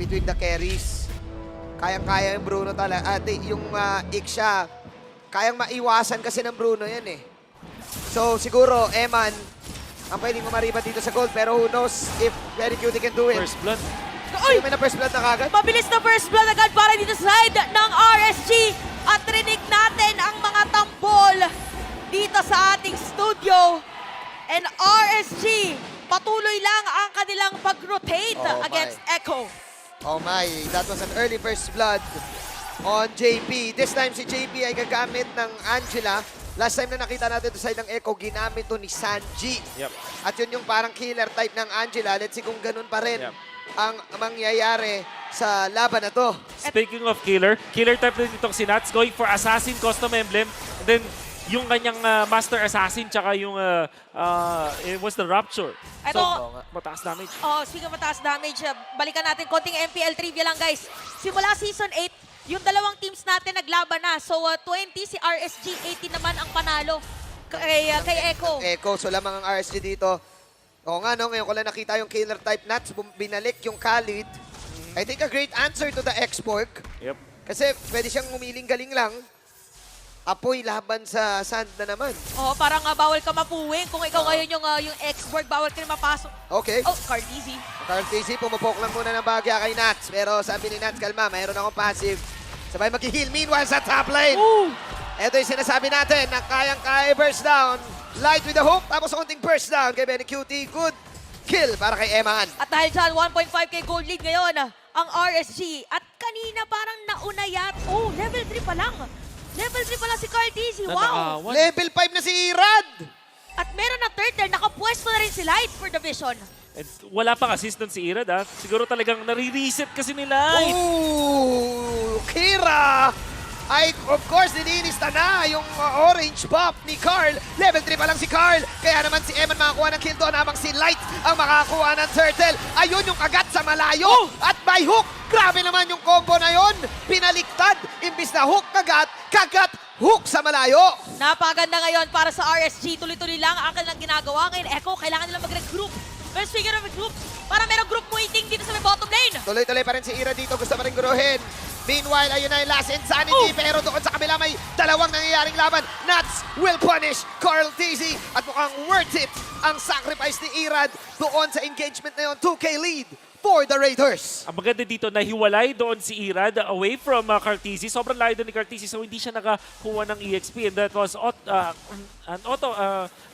between the carries. Kayang-kaya yung Bruno talaga. Yung Ixia, kayang maiwasan kasi ng Bruno yan eh. So siguro, Eman, ang pwedeng umariba dito sa gold. Pero who knows if Very Cutie can do it. First blood. Uy! May na first blood na kagad. Mabilis na first blood agad para dito sa side ng RSG. At rinig natin ang mga tambol dito sa ating studio. And RSG, patuloy lang ang kanilang pag-rotate Oh, against Echo. Oh my, that was an early first blood on JP. This time si JP ay gagamit ng Angela. Last time na nakita natin ito sa side ng Echo, ginamit to ni Sanji. Yep. At yun yung parang killer type ng Angela. Let's see kung ganun pa rin Yep. ang mangyayari sa laban na to. Speaking of killer type din itong si Nats, going for Assassin custom emblem. And then, yung kanyang Master Assassin, tsaka yung, it was the Rapture. Ito, So, mataas damage. oh, sige mataas damage. Balikan natin konting MPL trivia lang guys. Simula Season 8, yung dalawang teams natin naglaban na. So 20 si RSG, 18 naman ang panalo kay Echo. Echo, so lamang ang RSG dito. Oo nga, no? Ngayon ko lang nakita yung killer type Nats. Binalik yung Khalid. I think a great answer to the X-Borg. Yep. Kasi pwede siyang umiling galing lang. Apoy laban sa sand na naman. Oh, parang bawal ka mapuwing. Kung ikaw ngayon yung X-Borg, bawal ka na mapasok. Okay. Oh, card easy. Carl TC, pumupok lang muna ng bagya kay Nats. Pero sabi ni Nats, kalma, mayroon akong passive. Sabay mag-heal. Meanwhile, sa top lane. Ooh! Ito yung sinasabi natin na kayang-kaya burst down. Light with the hook, tapos konting burst down kay Benny Cutie. Good kill para kay Eman. At dahil dyan, 1.5k gold lead ngayon ang RSG. At kanina parang nauna oh, level 3 pa lang. Level 3 pa lang si Carl Dizzy. Wow! Level 5 na si Irad. At meron na third there, nakapwesto na rin si Light for the vision. And wala pang assistant si Irad, ha? Siguro talagang nare-reset kasi nila. Ooh, Kira! Ay, of course, nililista na yung orange buff ni Carl. Level 3 pa lang si Carl. Kaya naman si Eman makakuha ng kill doon habang si Light ang makakuha ng turtle. Ayun yung kagat sa malayo. At by hook, grabe naman yung combo na yon. Pinaliktad. Imbis na hook kagat, kagat hook sa malayo. Napaganda ngayon para sa RSG. Tuloy-tuloy lang ang kanilang ginagawa. Ngayon, Echo, kailangan nilang mag-regroup. But speaking of group, para merong group waiting dito sa may bottom lane. Tuloy-tuloy pa rin si Ira dito. Gusto pa rin guruhin. Meanwhile, ayun na yung last insanity. Pero doon sa kabila may dalawang nangyayaring laban. Nats will punish Carl Tizzy. At mukhang worth it ang sacrifice ni Irad doon sa engagement na yun. 2K lead for the Raiders. Ang maganda dito, nahiwalay doon si Irad away from Cartesi. Sobrang layo doon ni Cartesi, so hindi siya nakakuha ng EXP. And that was a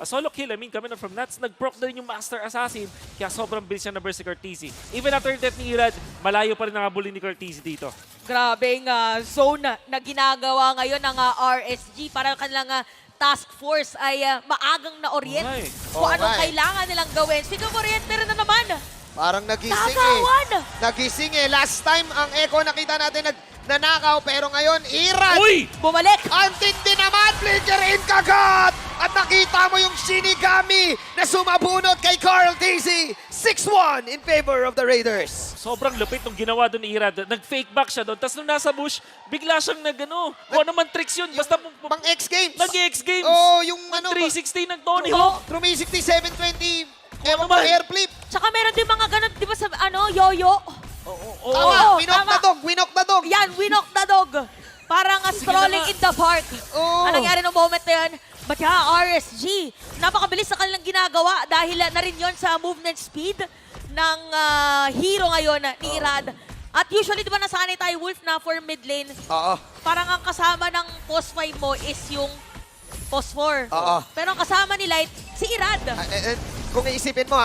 solo kill. I mean, coming from Nats, nag-proc na rin yung Master Assassin. Kaya sobrang bilis siya na burst si Cartesi. Even after death ni Irad, malayo pa rin nakabuli ni Cartesi dito. Grabeng zone na ginagawa ngayon ng RSG para kanilang task force ay maagang na-orient Okay. kung anong Okay. kailangan nilang gawin. Sige, orient na rin na naman. Parang nagising Nakawan! Nagising Last time, ang Echo nakita natin nanakaw. Pero ngayon, Irad. Uy! Bumalik! Ang tindi naman, flicker in kagat! At nakita mo yung Shinigami na sumabunot kay Carl Tizzy. 6-1 in favor of the Raiders. Sobrang lupit nung ginawa doon ni Irad. Nag-fake back siya doon. Tapos nung nasa bush, bigla siyang nag-ano. Kung ano man tricks yun. Basta Pang X Games. nag-X Games. Oh, yung ano, 360 nag-Tony Oo. Hawk. 360, 720. Ewan ko, naman. air flip. Tsaka meron din mga ganun, di ba sa yo-yo? Oo. Tama, Oo, winok tama. na dog, winok na dog. Yan, winok na dog. Parang strolling na. in the park. Oo. Anong nangyari ng moment na yan? But yeah, RSG, napakabilis sa kanilang ginagawa dahil na rin yon sa movement speed ng hero ngayon ni Irad. At usually, di ba nasanay tayo, Wolf, na for mid lane, Oo. parang ang kasama ng post 5 mo is yung post 4. Oo. Pero ang kasama ni Light, si Irad. Kung iisipin mo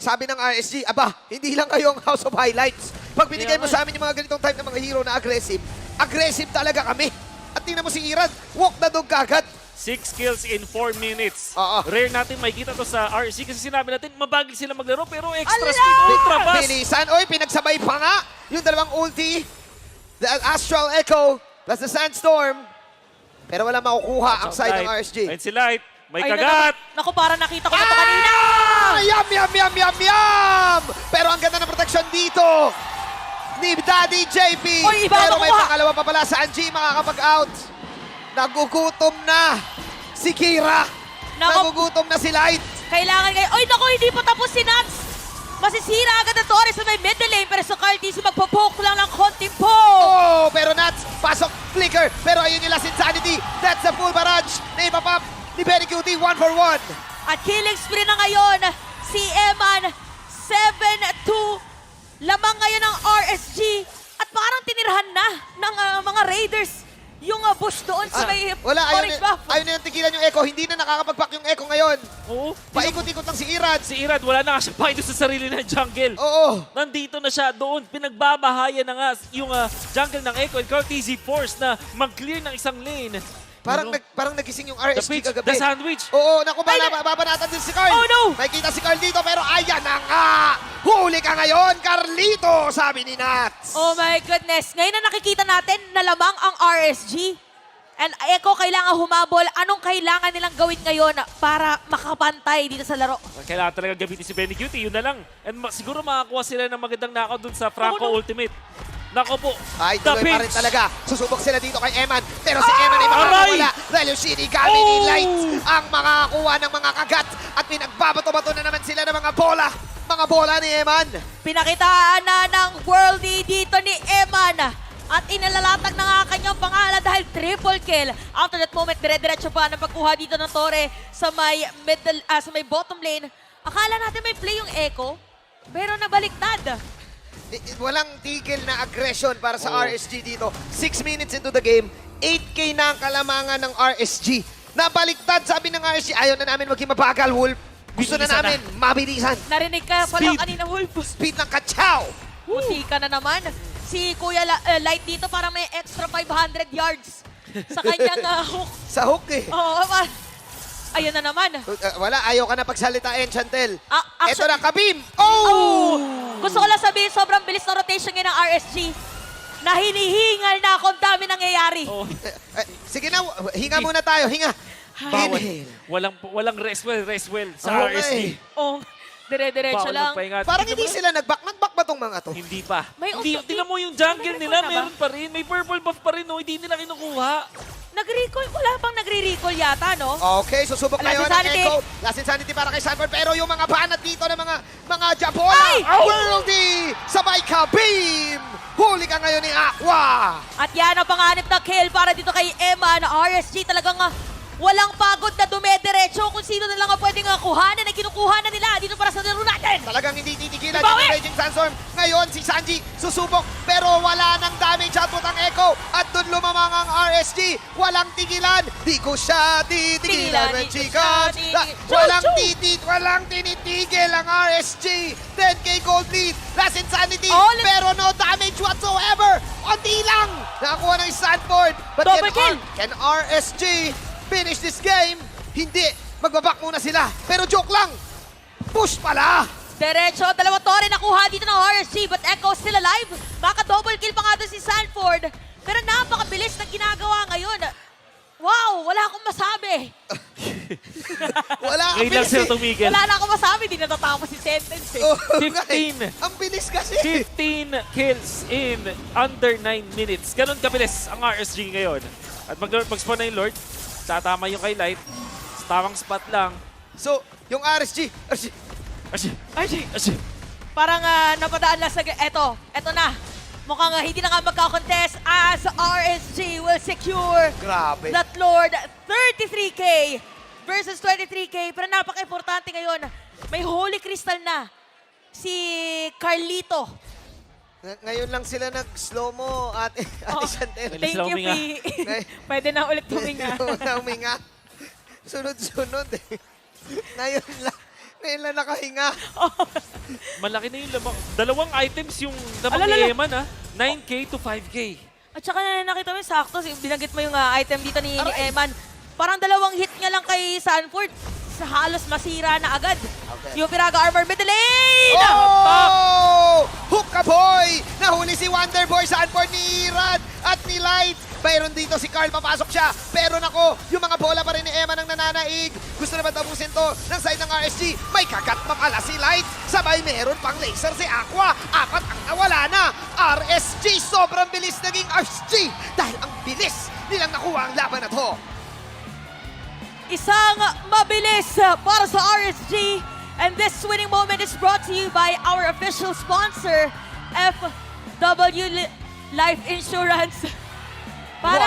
sabi ng RSG, aba, hindi lang kayong House of Highlights. Pag binigay mo sa amin yung mga ganitong type ng mga hero na aggressive, aggressive talaga kami. At tingnan mo si Irad, walk na dog kagad. 6 kills in 4 minutes. Oo. Rare natin makikita to sa RC kasi sinabi natin mabagal sila maglaro pero extra Ala! speed, ultra fast. Bilisan. Oy, pinagsabay pa nga yung dalawang ulti. The Astral Echo plus the Sandstorm. Pero wala makukuha ang side ng RSG. Ayun si Light. May Ay, kagat. Naku, parang nakita ko na ito kanina. Yum, yum, yum, yum, yum! Pero ang ganda ng protection dito ni Daddy JP. Oy, iba Pero may makuha. pangalawa pa pala sa Angie makakapag-out. Nagugutom na si Kira. Naku. Nagugutom na si Light. Kailangan ngayon. Oy, naku, hindi pa tapos si Nats. Masisira agad ang Torres sa may middle lane, pero sa Carl TC magpo-poke lang ng konting po. Oh, pero Nats, pasok, flicker, pero ayun yung last insanity. That's the full barrage na ipapop ni Benny Cutie, 1-for-1. At killing spree na ngayon, si Eman, 7-2. Lamang ngayon ng RSG. At parang tinirahan na ng mga Raiders yung bush doon sa may Wala, orange buff. ayaw nilang tigilan yung Echo. Hindi na nakakapag-pack yung Echo ngayon. Oo. Paikot-ikot lang si Irad. Si Irad, wala na nga siya pakido sa sarili ng jungle. Oo. Nandito na siya doon. Pinagbabahayan na nga yung jungle ng Echo and Carl TZ force na mag-clear ng isang lane. Parang, Ano? parang nagising yung The RSG pitch, kagabi. the sandwich. Oo, naku, Ay, babanatan din si Carl. Oh, no! May kita si Carl dito, pero ayan na nga! Huli ka ngayon, Carlito, sabi ni Nats. Oh my goodness. Ngayon na nakikita natin na lamang ang RSG. And Echo kailangan humabol. Anong kailangan nilang gawin ngayon para makapantay dito sa laro? Kailangan talaga gamitin si Benny Cutie, yun na lang. And siguro makakuha sila ng magandang knockout dun sa Franco no. Ultimate. Nako po, Ay, the tuloy pa rin pitch. talaga. Susubok sila dito kay Eman. Pero si Eman ay makakawala. Dahil yung Shinigami ni Lights ang makakakuha ng mga kagat. At pinagbabato-bato na naman sila ng mga bola. Mga bola ni Eman. Pinakitaan na ng worldie dito ni Eman. At inalalatag na nga kanyang pangalan dahil triple kill. After that moment, dire-diretso pa ng pagkuha dito ng Torre sa may middle, sa may bottom lane. Akala natin may play yung Echo, pero nabaliktad. Walang tigil na aggression para sa RSG dito. 6 minutes into the game, 8K na ang kalamangan ng RSG. Nabaliktad, sabi ng RSG, ayaw na namin maging mabagal, Wolf. Gusto na Bilisan namin mabilisan. Narinig ka pala Speed. kanina, Wolf. Speed ng kachaw. Puti ka na naman. Si Kuya Light dito para may extra 500 yards sa kanyang hook. Sa hook eh. Oo, ayun na naman. Wala, ayaw ka na pagsalitain, Chantel. Ito Actually, na, Kabim! oh! Oh! Gusto ko lang sabihin, sobrang bilis ng rotation ngayon ng RSG. Na hinihingal na kung dami nangyayari. Oh, Sige na, hinga muna tayo, hinga. bawal. Inhale. Walang rest well sa Oo nga RSG. eh. Oh, dire-diretso Bawal lang. magpahinga. Parang Tingnan hindi mo, sila nag-back. Nag-back ba tong mga to? Hindi pa. May Hindi, uso- tingnan mo yung jungle Nag-recall nila, na ba? meron pa rin. May purple buff pa rin, no? Hindi nila kinukuha. Nag-recall, wala pang nagre-recall yata, no? Okay, susubok Last ngayon ang Insanity. Echo. Last Insanity para kay Sanford. Pero yung mga banat dito ng mga Jabola. Ay! Worldy! Sabay Kabim! Huli ka ngayon ni Aqua! At yan ang panganib na kill para dito kay Emma na RSG talagang walang pagod na dumediretso kung sino na lang ang pwedeng kuhanan na kinukuha na nila dito para sa laro natin. Talagang hindi titigilan Bawi! yung Raging Sandstorm. Ngayon, si Sanji susubok pero wala nang damage output ang Echo. At doon lumamang ang RSG. Walang tigilan. Di ko siya titigilan. Tigilan, di ko Chika. siya titigil. Walang tinitigil ang RSG. 10K gold lead. Last Insanity. All in- Pero no damage whatsoever. Unti lang. Nakakuha ng Sanford. But Double kill. Can RSG finish this game? Hindi. Magbabak muna sila. Pero joke lang. Push pala. Diretso, dalawang tore nakuha dito ng RSG but Echo still alive. Maka-double kill pa nga doon si Sanford. Pero napakabilis ng ginagawa ngayon. Wow, wala akong masabi. Wala. Ngayon lang sila tumigil. Wala na akong masabi, di natatapos si sentence eh. Oh, 15. Ang bilis kasi. 15 kills in under 9 minutes. Ganun kabilis ang RSG ngayon. At mag-spawn na yung Lord. Tatama yung kay Light. Sa tamang spot lang. So, yung RSG. Ashi. Parang napadaan lang sa... Eto na. Mukhang hindi na nga magkakontest as RSG will secure Grabe. that Lord 33K versus 23K. Pero napaka-importante ngayon, may Holy Crystal na si Carlito. Ngayon lang sila nag-slow-mo at Oh, Chantel. Bilis thank lang you, huminga. P. Pwede na ulit huminga. Huminga. Sunod-sunod eh. Ngayon lang nakahinga. Malaki na yung lamang. Dalawang items yung lamang Alala. ni Eman, ha? 9K to 5K. At saka nakita mo yung sakto, binanggit mo yung item dito ni Aray. Eman. Parang dalawang hit nga lang kay Sanford. Sa halos masira na agad. Okay. Yung Piraga Armor middle lane! Oh! Hook ka boy! Nahuli si Wonderboy Sanford ni Irad at ni Light. Mayroon dito si Carl, papasok siya. Pero nako, yung mga bola pa rin ni Emma nang nananaig. Gusto na ba tapusin to ng side ng RSG? May kagat pa pala si Light. Sabay meron pang laser si Aqua. 4 ang nawala na. RSG, sobrang bilis naging RSG. Dahil ang bilis nilang nakuha ang laban na to. Isang mabilis para sa RSG And this winning moment is brought to you by our official sponsor, FW Life Insurance. Para